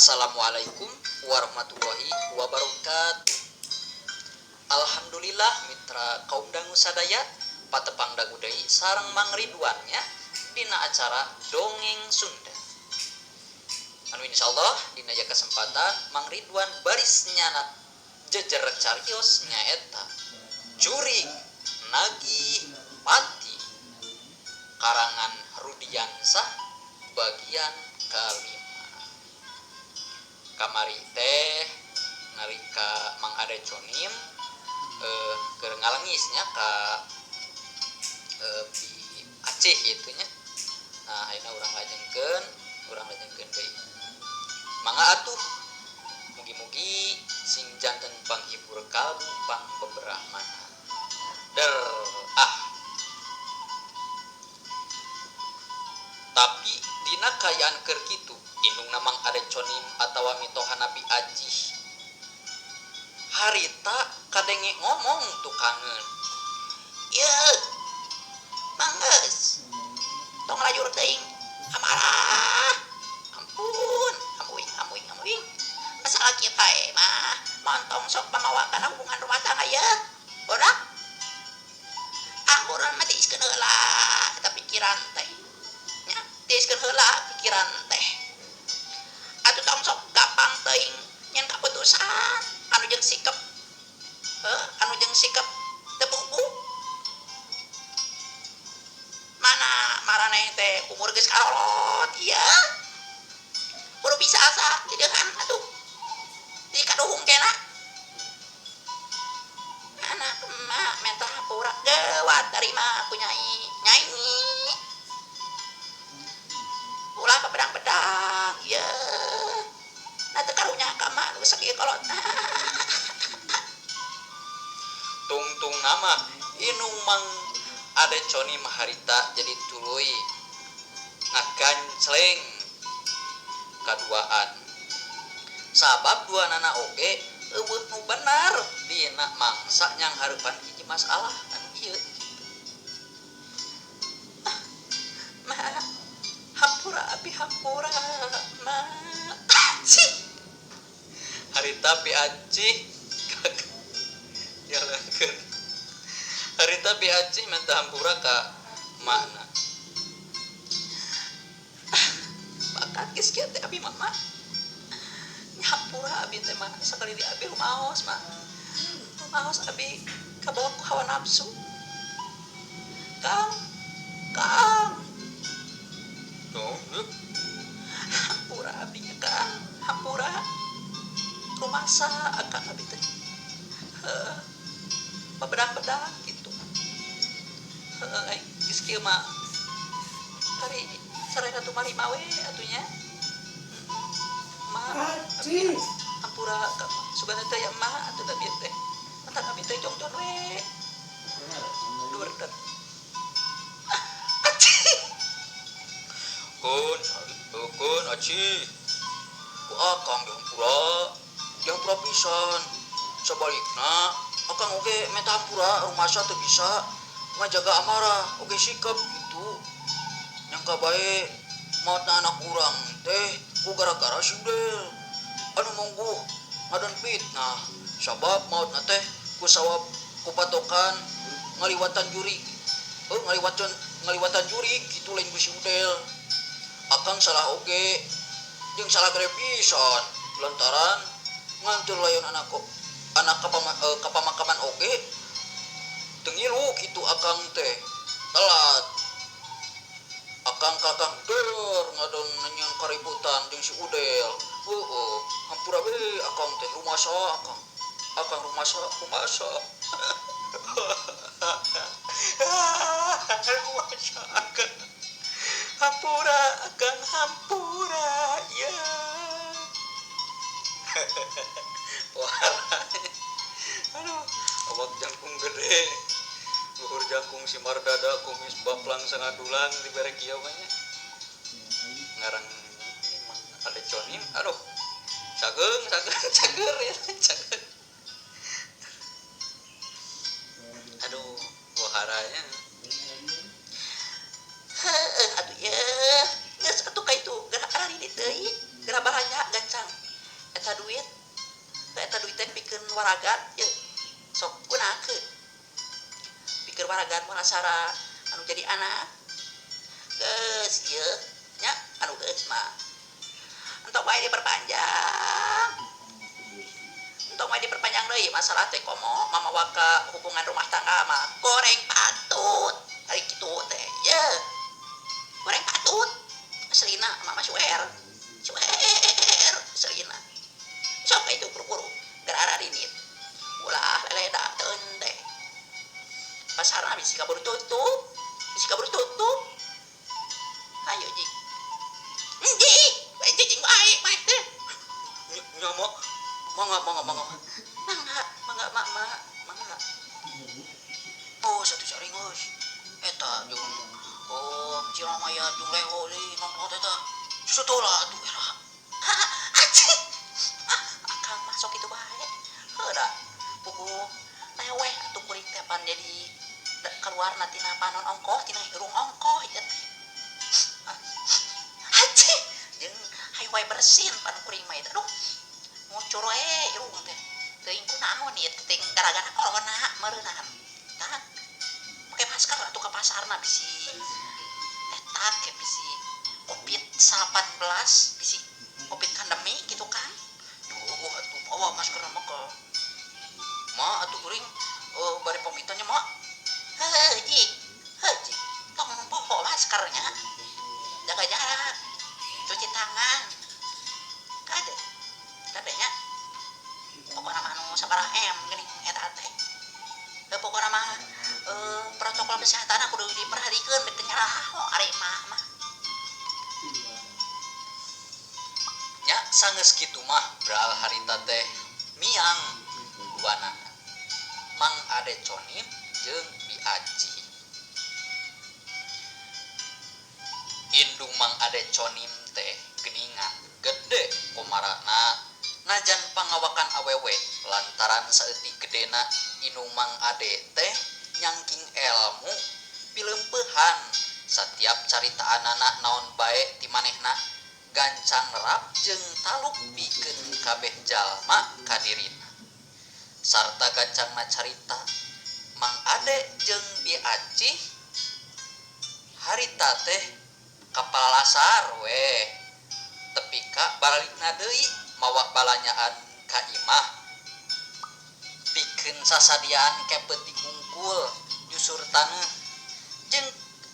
Assalamualaikum warahmatullahi wabarakatuh. Alhamdulillah mitra kaum dangu sadaya patepang dagu deui sareng Mang Ridwannya dina acara Dongeng Sunda. Anu insyaallah dina kesempatan Mang Ridwan baris nyana jejer carios nyaeta Jurig Nagih Pati karangan Rudiansah bagian kelima. Kamari teh nalika Mang Ade Conim keur ngalengisnya ka di Aceh itunya. Nah, ayeuna urang lajengkeun deui. Mangga atuh mugi-mugi sing janten panghibur kalbu pang beberahmana. Tapi dina kayaan keur kitu indungna Mang Ade Conim atawa mitohan Nabi Aji harita kadenge ngomong tukangeun, "Yeuh, manggeus tong layur teuing amarah. Ampun, amuing. Masalah kita mah montong sok pamawakan hubungan rumah tangga ya. Udah? Angguran mah tiiskeun heula eta pikiran teh. Nya, tiiskeun heula pikiran teh. Atuh tong sok gampang teuing nyen kaputusan anu jeung sikep teu bubu. Mana maraneh teh umur geus karolot ieu. Kudu bisa asa jidehan atuh. Di kaduhung kena. Anak emak mentah hampura geuwat tarima aku nyai. Ulah ka bedang-bedang ieu. Na teu karunya ka mak nu sakieu kolot. Tungtung nama inung Mang Ade Conim harita jadi tuluy ngagancleng kaduaan. Sabab duanana oge eueuh nu bener dina mangsa nyang hareupan hiji masalah anu ieu. Ma, hampura ma. Harita pi acih jalankeun. Harita pi acih minta hampura ka makna. Bakat geus kieu teh abi mama. Hampura abi teh mah sakali di abi rumaos mah. Rumaos abi kabawa ku hawa nafsu. Kang. Hampura abi nya Kang, hampura. Rumasa akang abi teh. Bedang-bedang gitu. Geus kieu mah hari sareng atuh malima we atunya. Aji hampura sugana teh ya mah atuh da bieu teh. Mantan abi teh jongjon we. Duredet. Aji. Kun aci. Ku akang dihampura pisan. Sabalikna akang oge meta hampura rumasa teu bisa ngajaga amarah oge sikep gitu. Nyangka bae maotna anak urang teh ku gara-gara si Udel anu mongguh ngadan fitnah. Sabab maotna teh ku sawab ku patokan ngaliwatan jurig. Ngaliwatan jurig kitu lain ku si Udel. Akang salah oge jeung salah gede pisan lantaran ngantur layon anak ka pamakaman oge teu ngilu kitu akang teh telat. Akang kakang deur ngadon nyen kaributan jeung si Udel. Hampura we akang teh rumasa akang rumasa. Rumasa akang. Hampura ya. Wah. Aduh, awak jangkung gede. Luhur jangkung si Mardada kumis baplang sangadulang di berek ieu mah nya. Ngarang Mang Ade Conim. Aduh. Cager ya. Aduh, waharanya. Atuh ya. Geus atuh ka itu gerak arari deui, gerak baranya gancang. waragan ye sok gunakeun pikir waragan muhasara anu jadi anak geus ieu nya anu geus mah entok bae diperpanjang deui masalah teh komo mamawa ka hubungan rumah tangga mah goreng patut ari kitu teh ye goreng patut aslina mama suer aslina sok itu buru-buru gerara dinit ulah leleda teun teh pasarna bisi kabur tutup ayo ji cicing baik baik teh nyamuk mangga oh satu saring geus eta jeung Ciramaya jeung Leho deui nongkrong eta sutola atuh era acing akang masuk itu bae heuda pugu leweh atuh kuring teh pan jadi keluarna tina panon ongkoh tina hirung ongkoh ieu teh acing jeung hayu wae bersin pan kuring mah aduh ngucur we irung teh teuing kunaon ieu teh gara-gara corona meureunaan tah make masker atuh ka pasarna bisi eta ke bisi Covid-19 bisi Covid pandemi gitu kan atuh bawa masker mah ke ma atuh kuring bari pamitanya mak heuji tong poho maskernya jaga jarak cuci tangan kadenya pokokna mah anu sabaraha geuning eta teh pokokna mah protokol kesehatan kudu diperhatikeun bete nyaraho ari mah nya sangeus kitu mah beral harita teh miang duana Mang Ade Conim jeung Bi Aji indung Mang Ade Conim teh geuningan gede komarana najan pangawakan awewe lantaran saeutik gedena indung Mang Ade teh nyangking ilmu pileumpeuhan setiap caritaanana naon bae ti manehna gancang rap jeung taluk pikeun kabeh jalma ka dirina sarta gancangna carita Mang Ade jeung Bi Aji harita teh kapal lasar we tepi ka balikna deui mawa balanyaan ka imah pikeun sasadiaan ke peuting hungkul jusur taneuh jeung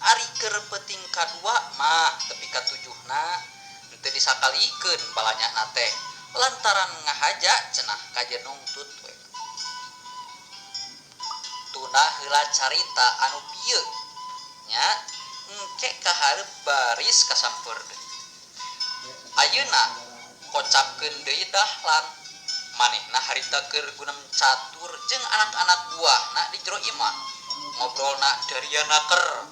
ari keur peuting kadua mah tepi ka tujuhna teu disakalikeun balanyana teh lantaran ngahaja cenah kajenong tut we tuna heula carita anu pieu nya engke kahareup baris kasampeur deui ayeuna kocapkeun deui dahlan manehna harita keur gunem catur jeung anak-anak buahna di jero imah ngobrolna darianaker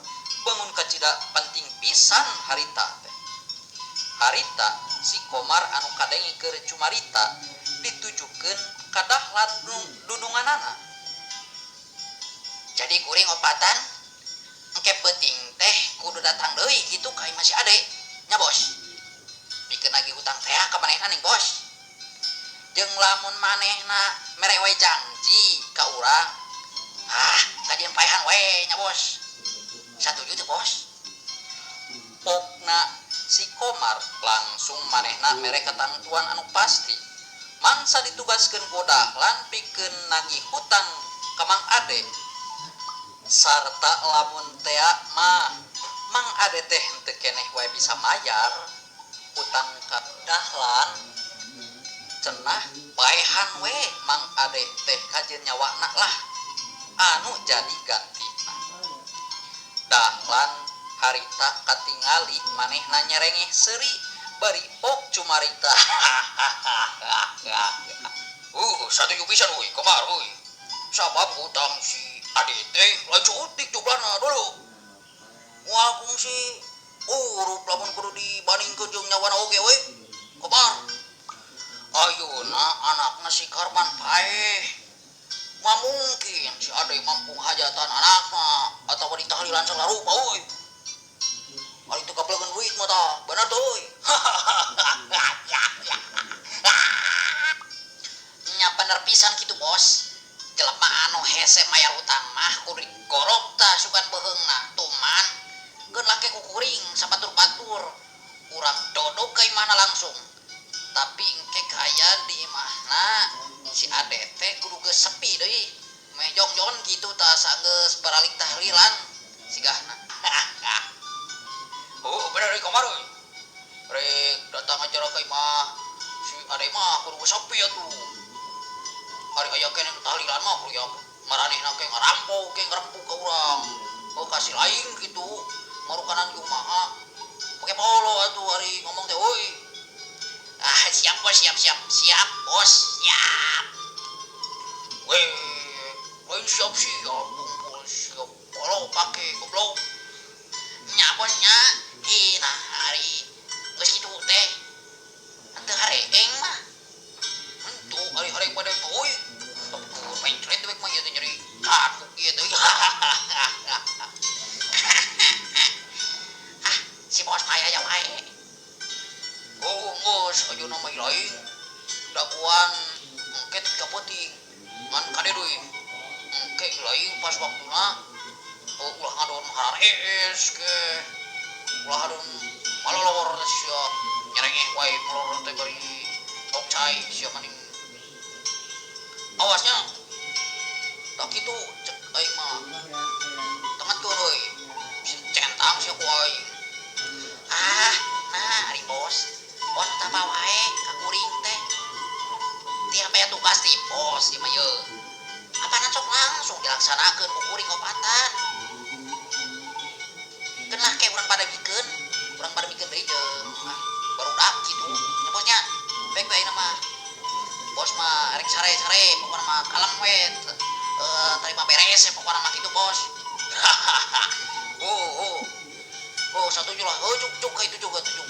bangun kacida penting pisan harita teh harita si Komar anu kadengi keur cumarita ditujukeun ka dahlan dudunganana jadi kuring opatan engke peuting teh kudu datang deui kitu ka imah si Ade nya bos pikeun lagi hutang teh ka manehna ning bos jeung lamun manehna mere we janji ka urang kadieu paehan we nya bos satuju teh bos pokna si Komar langsung manehna mere ketentuan anu pasti mangsa ditugaskeun ku dahlan pikeun nagih hutang ka Mang Ade sarta lamun tea mah Mang Ade teh teu keneh wae bisa mayar hutang ka dahlan cenah paehan we Mang Ade teh kajeun nyawana lah anu jadi gantina dahlan harita katingali manehna nyerengeh seuri bari pok cumarita satuju pisan euy Komar euy sabab hutang si Ade teh lancutik jumlahna dulu moal kungsi urup lamun kudu dibandingkeun jeung nyawana oge we Komar ayeuna anakna si Karman paeh mah mungkin si Ade mampu hajatan anakna atawa ditahlilan sagala rupa euy ari teu kapleungeun duit mah tah bener teh euy nya bener pisan kitu dodok ka imahna langsung. Tapi engke kayan di imahna si Adet teh kudu geus sepi deui. Meh jong-jong kitu tah sanggeus baralik tahlilan sigahna. Oh, bener deui kamar euy. Rek datang acara ka imah si Ade mah kudu geus sepi atuh. Ari aya keneh tahlilan mah kudu ya maranehna ke ngarampok ke ngarempuk ka urang. Oh kasih lain gitu marukanan kumaha pake polo atuh ari ngomong teh euy. Siap bos, siap bos, siap. Weh, lain siap bos, siap polo pake goblok. Nya bosnya, nah hari geus kitu teh. Henteu hareeng mah. Henteu hari-hari pada euy. Main kret bek mah ieu teh nyeri katuk ieu teh. Si bos mah aya wae. Oh, geus ayeuna mah lain. Daguan engke teh kapenting. Man kade deui. Engke lain pas waktuna ulah ngadon harees ke. Ulah ngadon malolor sia nyerengeh wae malolor teh bari tok cai sia maning. Awasnya tak kitu cek aing mah. Tengatkeun euy. Centang sia ku aing. Nah, ari bos. Bos tambah wae ka kuring teh. Tiap aya tugas ti bos ieu mah yeuh. Apana sok langsung dilaksanakeun ku kuring opatan. Keun lah ke urang pada bikeun. Urang pada bikeun deui jeung barudak kitu. Nya bosnya baik bae mah. Bos mah rek sare-sare pokona mah kalem we. Terima beres pokona mah kitu bos. Oh, satuju lah. Oh, cuk ka itu juga tujuh.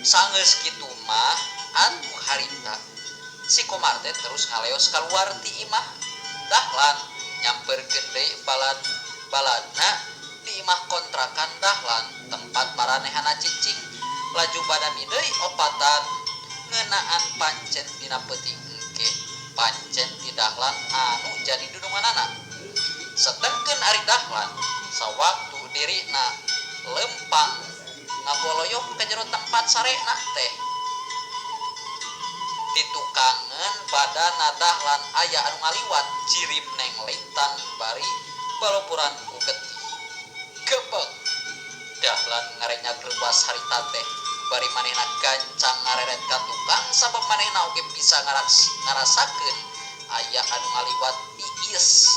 Sanggeus kitu mah atuh harita si Komar teh terus ngaleos kaluar ti imah. Dahlan nyamperkeun deui baladna di imah kontrakan Dahlan tempat maranehana cicing. Laju badami deui opatan ngeunaan pancen dina peuting engke pancen ti Dahlan anu jadi dudunganana. Setengkeun ari Dahlan sawaktu dirina lempang ngagoloyok ka jero tempat sarena teh. Di tukangan badana Dahlan aya anu ngaliwat jirim neng lintang bari balopuran ku getih. Gebeg Dahlan ngarenyag leuwas harita teh bari manehna gancang ngareret ka tukang sabab manehna oge bisa ngarasakeun aya anu ngaliwat tiis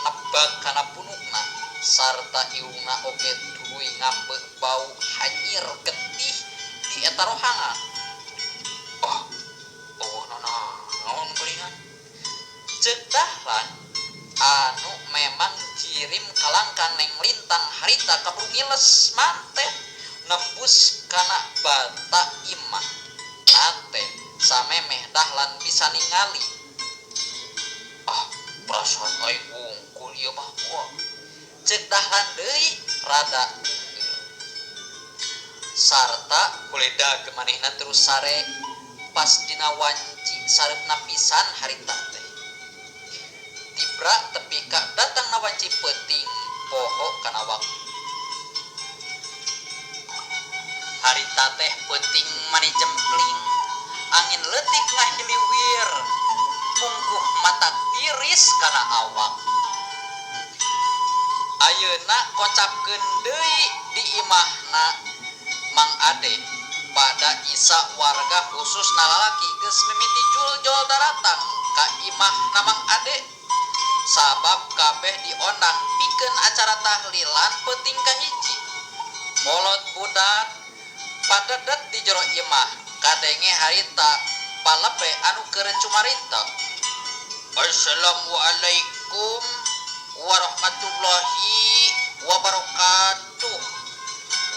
nebag kana punukna sarta iungna oge tuluy ngambeuh bau hanyir getih di eta rohangan. Naon kuringan ceuk Dahlan anu memang jirim kalangkan neng lintang harita kaburu ngiles manteh nembus kana bata imah nate samemeh Dahlan bisa ningali. Perasaan aing wungkul ieu mah ceuk Dahlan deui rada sarta kuledag manehna terus sare pas dina wanci sareupna pisan harita teh. Tibra tepi ka datangna wanci peuting poho kana waktu. Harita teh peuting mani jempling angin leutik ngahiliwir mungguh mata tiris kana awak. Ayeuna kocapkeun deui di imahna Mang Ade pada isa warga khusus lalaki geus mimiti jul-jol daratang ka imahna Mang Ade sabab kabeh diondang pikeun acara tahlilan peuting kahiji. Molot budak padedet di jero imah kadenge harita palepe anu keureun cumarita. Assalamualaikum warahmatullahi wabarakatuh.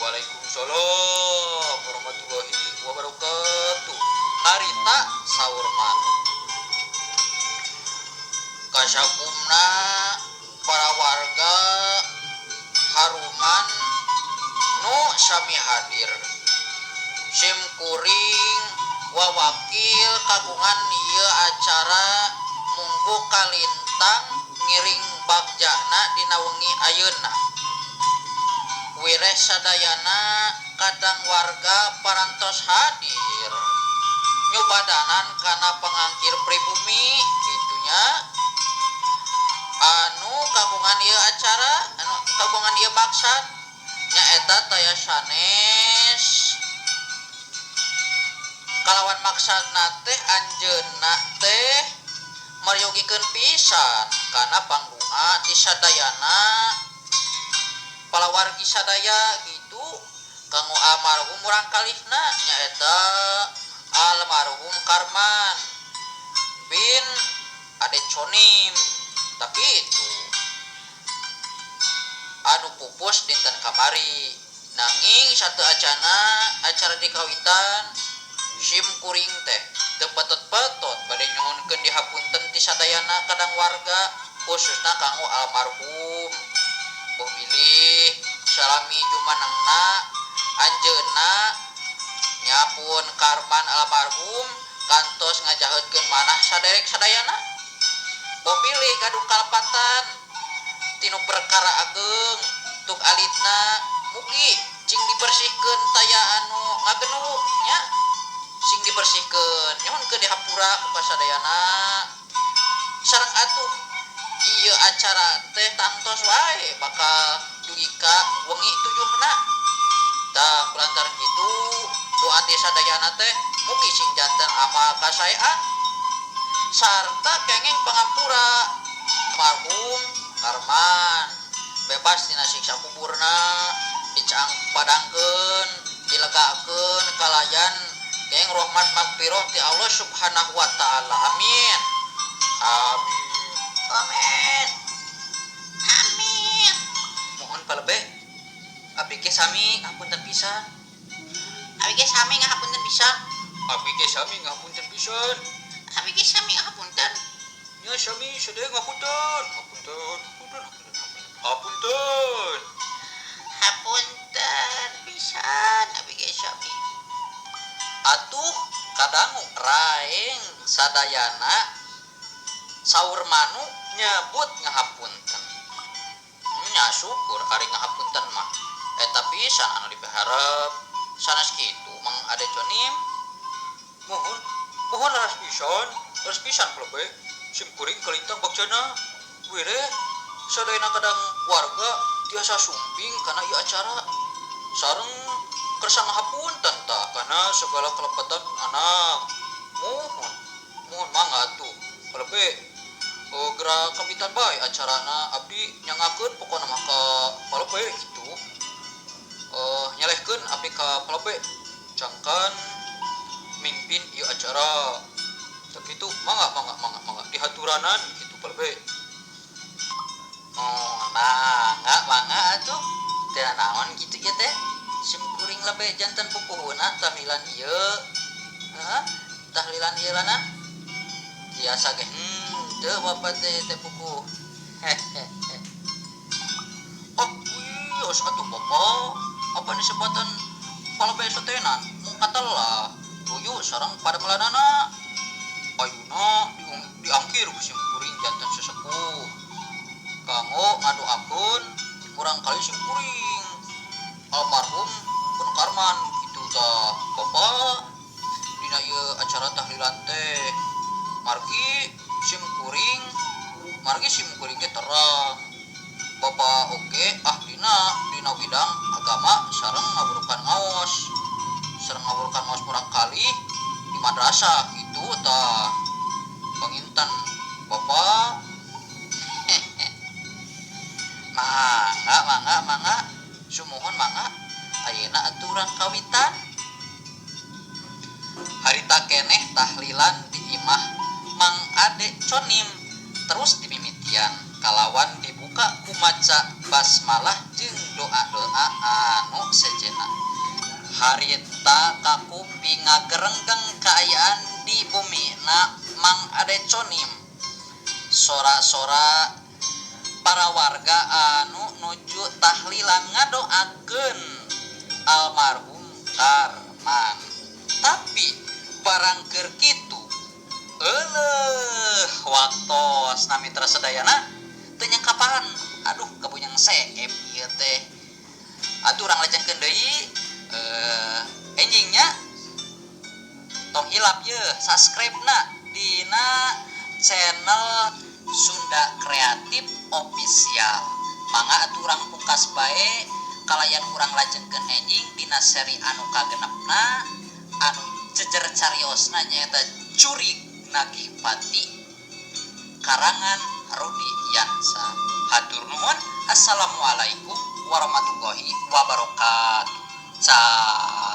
Waalaikumsalam warahmatullahi wabarakatuh. Harita saur manuk. Kasakumna para warga haruman nu sami hadir. Sim kuring wawakil kagungan ieu acara munggu kalintang ngiring bagjana dina wengi ayeuna. Wireh sadayana kadang warga parantos hadir nyobadanan kana pengangkir pribumi gitunya anu kagungan ieu acara anu kagungan ieu maksad nyaeta taya sanes kalawan maksudna teh anjeunna teh maryogikeun pisan kana pangdoa ti sadayana palawargi sadaya gitu kanggo almarhum urang kalihna nyaeta almarhum Karman bin Ade Conim tapi itu anu pupus dinten kamari nanging satu acana acara dikawitan sim kuring teh teu petot-petot bade nyuhunkeun dihapunten ti sadayana kadang warga khususna kanggo almarhum boh bilih salami jumanengna anjeunna nyapun Karman almarhum kantos ngajaheutkeun manah saderek sadayana boh bilih gadung kalpatan tinu perkara ageng tuk alitna mugi cing dibersihkeun taya anu ngagenuh nya sing dibersihkeun nyuhunkeun dihapura ku kasadayana sareng atuh ieu acara teh tangtos wae bakal dugi ka wengi 7na tah kulantaran kitu doa ti sadayana teh mugi sing janten amal kasaean sarta kenging pangampura almarhum Karman bebas tina siksa kuburna dicang padangkeun dilegakeun kalayan kenging rahmat magfirah ti Allah Subhanahu wa taala amin amin amin amin mohon palebeh abdi ge sami ngapunten pisan abdi ge sami ngapunten pisan abdi ge sami ngapunten pisan abdi ge sami ngapunten nya sami sadaya ngapunten ngapunten hapunten hapunten pisan abdi ge sami atuh kadangu raeng sadayana saur manuk nyebut ngahapunten nya syukur ari ngahapunten mah eta pisan anu dipaharep sanes kitu Mang Ade Conim mohon ras pisan plebe sim kuring kalintang bakjana wire sadayana kadang warga tiasa sumping kana ieu acara sareng kersa ngahapunten tah kana segala kelepatan anak mohon mangga atuh plebe geura kapitan bae acarana abdi nyangakeun pokona mah ka palebe kitu nyalehkeun abdi ka palebe cangkan mimpin ieu acara tah kitu mangga dihaturanan kitu palebe mangga atuh teh naon kitu ieu teh sim kuring lebe janten pupuhuna tahlilan ieu tahlilan ieu lana biasa ge teu bapa teh pupuh oh wios atuh bapa apa disebatan palebe sotenan mung katelah tuyu sareng pada melanana ayeuna diangkir ku sim kuring janten sesepuh kanggo ngadoakeun urang kali sim kuring almarhum pun Karman kitu tah bapa dina ieu acara tahlilan teh margi sim kuring ge terang bapa oge ahlina dina bidang agama sareng ngaburukan ngaos murang kali di madrasah gitu tah panginten bapa mangga sumuhun mangga ayeuna aturan kawitan harita keneh tahlilan di imah Mang Ade Conim terus dimimitian kalawan dibuka ku maca basmalah jeung doa-doa anu sejenna harita kakupi ngagerenggeng kaayaan di bumina Mang Ade Conim sora-sora para warga anu nuju tahlilan ngadoakeun almarhum Karman tapi barang keur kitu waktos nami trasadayana teu nyangkapan aduh kabunyang seep ieu teh atuh urang lajengkeun deui hilap ye subscribe na dina channel Sunda Kreatif Official. Mangga atuh urang pungkas bae kalayan urang lajengkeun enjing dina seri anu kagenepna anu jejer cariosna nyaeta Curig Nagih Pati karangan Rudi Yansa. Hatur nuhun. Assalamualaikum warahmatullahi wabarakatuh. Cah